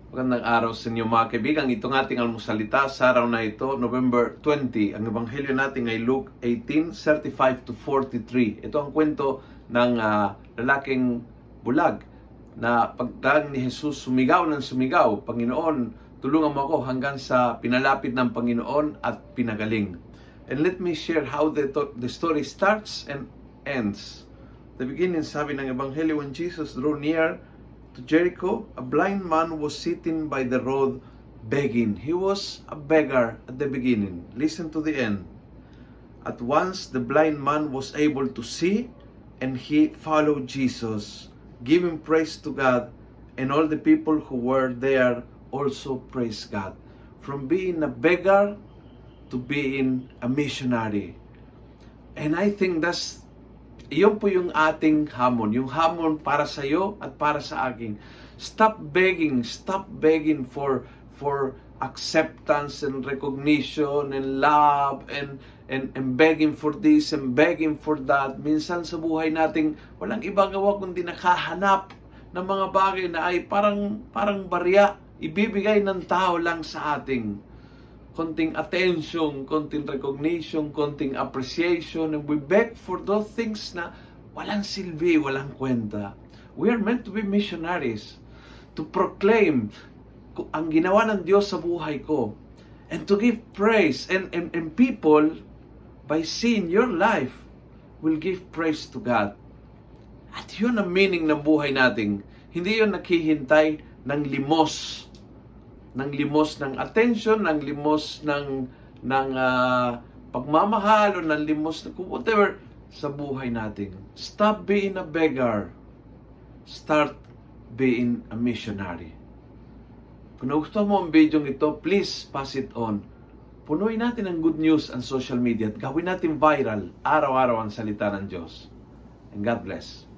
Magandang araw sa inyo mga kaibigan. Itong ating almusalita sa araw na ito, November 20. Ang ebanghelyo natin ay Luke 18:35-43. Ito ang kwento ng lalaking bulag na pagdating ni Jesus, sumigaw ng sumigaw, "Panginoon, tulungan mo ako," hanggang sa pinalapit ng Panginoon at pinagaling. And let me share how the story starts and ends. The beginning, sabi ng ebanghelyo, when Jesus drew near to Jericho, a blind man was sitting by the road begging. He was a beggar at the beginning. Listen to the end. At once the blind man was able to see, and he followed Jesus, giving praise to God, and all the people who were there also praised God. From being a beggar to being a missionary. And I think iyon po yung ating hamon. Yung hamon para sa iyo at para sa akin. Stop begging for acceptance and recognition and love and begging for this and begging for that. Minsan sa buhay natin, walang ibang gawa kundi nakahanap ng mga bagay na ay parang barya, ibibigay ng tao lang sa ating konting attention, konting recognition, konting appreciation, and we beg for those things na walang silbi, walang kwenta. We are meant to be missionaries, to proclaim ang ginawa ng Diyos sa buhay ko, and to give praise, and people, by seeing your life, will give praise to God. At yun ang meaning ng buhay natin. Hindi yun naghihintay ng limos ng attention, ng limos ng pagmamahal, o ng limos ng whatever sa buhay natin. Stop being a beggar. Start being a missionary. Kung nagustuhan mo ang video ito, please pass it on. Punuin natin ang good news ang social media at gawin natin viral araw-araw ang salita ng Diyos. And God bless.